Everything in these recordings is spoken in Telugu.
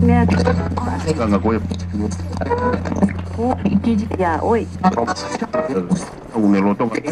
Gak gue Ya, oi. una loto gak gue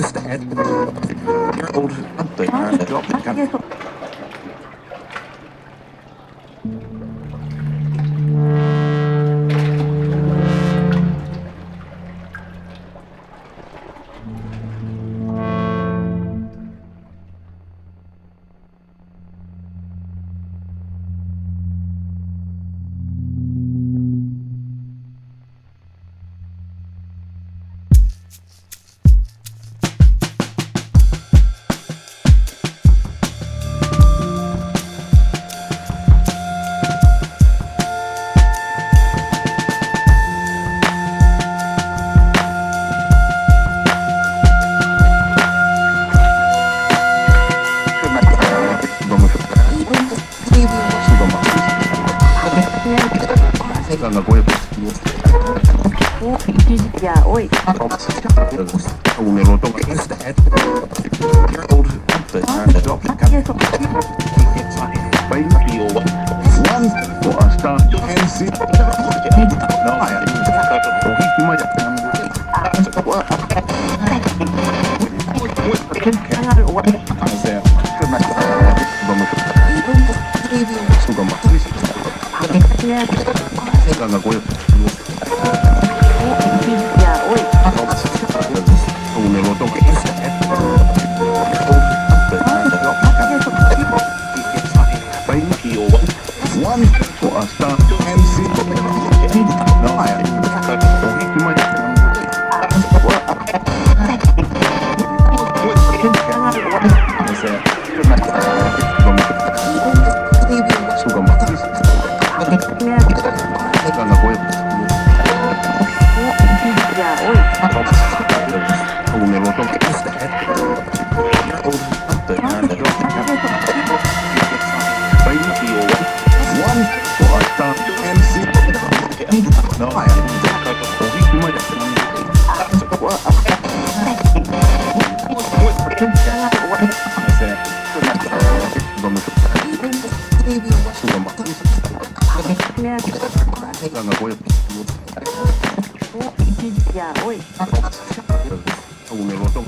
Ya, oi. una loto gak gue Ya, oi. una loto Ya, oi. una loto gak gue Ya, oi. una loto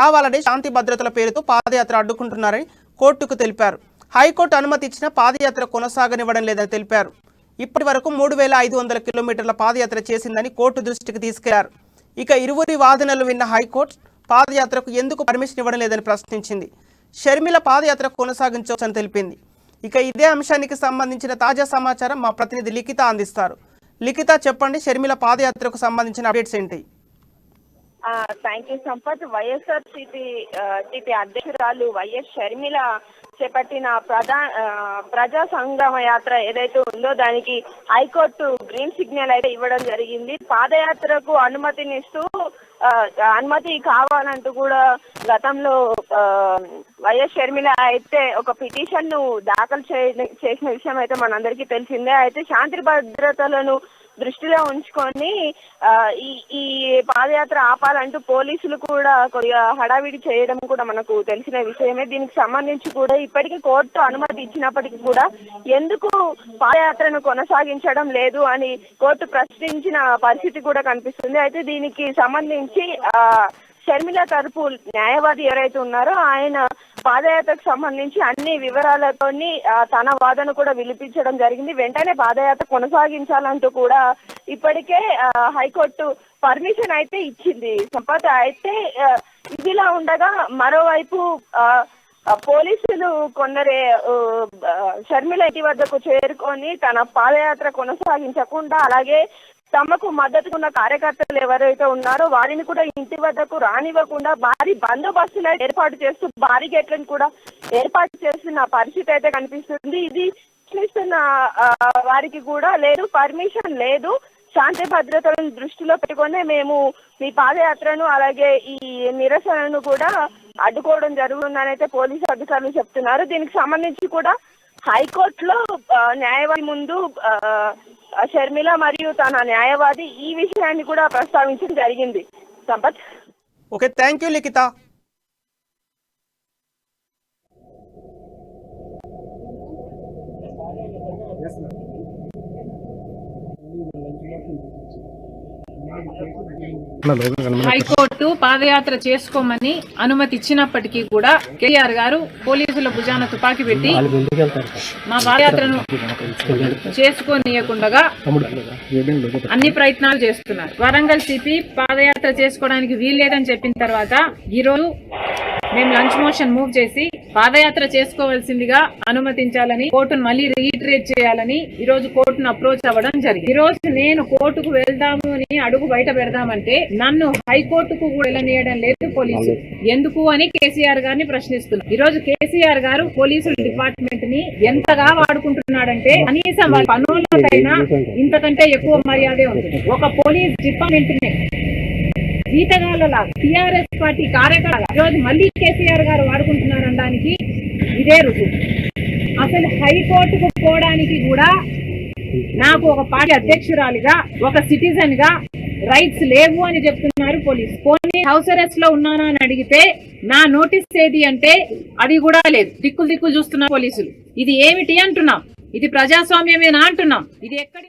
కావాలని శాంతి భద్రతల పేరుతో పాదయాత్ర అడ్డుకుంటున్నారని కోర్టుకు తెలిపారు. హైకోర్టు అనుమతి ఇచ్చిన పాదయాత్ర కొనసాగనివ్వడం లేదని తెలిపారు. ఇప్పటి వరకు 3500 కిలోమీటర్ల పాదయాత్ర చేసిందని కోర్టు దృష్టికి తీసుకెళ్లారు. ఇక ఇరువురి వాదనలు విన్న హైకోర్టు పాదయాత్రకు ఎందుకు పర్మిషన్ ఇవ్వడం లేదని ప్రశ్నించింది. షర్మిల పాదయాత్ర కొనసాగించవచ్చని తెలిపింది. ఇక ఇదే అంశానికి సంబంధించిన తాజా సమాచారం మా ప్రతినిధి లిఖిత అందిస్తారు. లిఖిత, చెప్పండి, షర్మిల పాదయాత్రకు సంబంధించిన అప్డేట్స్ ఏంటి? Thank you Sampath. వైఎస్ఆర్సీపీ అధ్యక్షురాలు వైఎస్ షర్మిల చేపట్టిన ప్రజా సంగ్రామ యాత్ర ఏదైతే ఉందో దానికి హైకోర్టు గ్రీన్ సిగ్నల్ అయితే ఇవ్వడం జరిగింది. పాదయాత్రకు అనుమతినిస్తూ అనుమతి కావాలంటూ కూడా గతంలో వైఎస్ షర్మిల అయితే ఒక పిటిషన్ ను దాఖలు చేసిన విషయం అయితే మనందరికీ తెలిసిందే. అయితే శాంతి భద్రతలను దృష్టిలో ఉంచుకొని ఈ పాదయాత్ర ఆపాలంటూ పోలీసులు కూడా కొద్దిగా హడావిడి చేయడం కూడా మనకు తెలిసిన విషయమే. దీనికి సంబంధించి కూడా ఇప్పటికీ కోర్టు అనుమతి ఇచ్చినప్పటికీ కూడా ఎందుకు పాదయాత్రను కొనసాగించడం లేదు అని కోర్టు ప్రశ్నించిన పరిస్థితి కూడా కనిపిస్తుంది. అయితే దీనికి సంబంధించి షర్మిల తరపు న్యాయవాది ఎవరైతే ఉన్నారో ఆయన పాదయాత్రకు సంబంధించి అన్ని వివరాలతోని తన వాదన కూడా వినిపించడం జరిగింది. వెంటనే పాదయాత్ర కొనసాగించాలంటూ కూడా ఇప్పటికే హైకోర్టు పర్మిషన్ అయితే ఇచ్చింది సంపత్. అయితే ఇదిలా ఉండగా మరోవైపు పోలీసులు కొందరే షర్మిల ఇంటి వద్దకు చేరుకొని తన పాదయాత్ర కొనసాగించకుండా అలాగే తమకు మద్దతు ఉన్న కార్యకర్తలు ఎవరైతే ఉన్నారో వారిని కూడా ఇంటి వద్దకు రానివ్వకుండా భారీ బందోబస్తులను ఏర్పాటు చేస్తూ భారీ గేట్లను కూడా ఏర్పాటు చేస్తున్న పరిస్థితి అయితే కనిపిస్తుంది. ఇది చూస్తున్న వారికి కూడా లేదు, పర్మిషన్ లేదు, శాంతి భద్రతలను దృష్టిలో పెట్టుకునే మేము మీ పాదయాత్రను అలాగే ఈ నిరసనను కూడా అడ్డుకోవడం జరుగుతుందని అయితే పోలీసు అధికారులు చెప్తున్నారు. దీనికి సంబంధించి కూడా హైకోర్టులో న్యాయవాది ముందు షర్మిల మరియు తన న్యాయవాది ఈ విషయాన్ని కూడా ప్రస్తావించడం జరిగింది. Sampath. Okay, thank you Likhitha. High court పాదయాత్ర చేసుకోమని అనుమతి ఇచ్చినప్పటికీ కూడా కేసీఆర్ గారు పోలీసుల భుజాన తుపాకీ పెట్టి మా పాదయాత్రను చేసుకోనీయకుండా అన్ని ప్రయత్నాలు చేస్తున్నారు. వరంగల్ సిపి పాదయాత్ర చేసుకోవడానికి వీల్లేదని చెప్పిన తర్వాత ఈరోజు మేము లంచ్ మోషన్ మూవ్ చేసి పాదయాత్ర చేసుకోవాల్సిందిగా అనుమతించాలని కోర్టును మళ్ళీ రీఇటరేట్ చేయాలని ఈ రోజు కోర్టును అప్రోచ్ అవ్వడం జరిగింది. ఈ రోజు నేను కోర్టుకు వెళ్దాము అని అడుగు బయట పెడదామంటే నన్ను హైకోర్టుకు కూడా వెళ్ళనీయడం లేదు పోలీసు. ఎందుకు అని కేసీఆర్ గారిని ప్రశ్నిస్తున్నారు. ఈ రోజు కేసీఆర్ గారు పోలీసుల డిపార్ట్మెంట్ ని ఎంతగా వాడుకుంటున్నాడంటే కనీసం వాళ్ళ పనులకైనా ఇంతకంటే ఎక్కువ మర్యాదే ఉంది. ఒక పోలీస్ డిపార్ట్మెంట్ ని జీతగాళ్ళలా టీఆర్ఎస్ పార్టీ కార్యకర్తలు ఈరోజు మళ్ళీ కేసీఆర్ గారు వాడుకుంటున్నారనడానికి ఇదే రుజువు. అసలు హైకోర్టుకు పోవడానికి కూడా నాకు ఒక పార్టీ అధ్యక్షురాలిగా ఒక సిటిజన్ గా రైట్స్ లేవు అని చెప్తున్నారు పోలీసు. పోనీ హౌస్ అరెస్ట్ లో ఉన్నానా అని అడిగితే నా నోటీస్ ఏది అంటే అది కూడా లేదు. దిక్కులు చూస్తున్నారు పోలీసులు. ఇది ఏమిటి అంటున్నాం? ఇది ప్రజాస్వామ్యమేనా అంటున్నాం? ఇది ఎక్కడి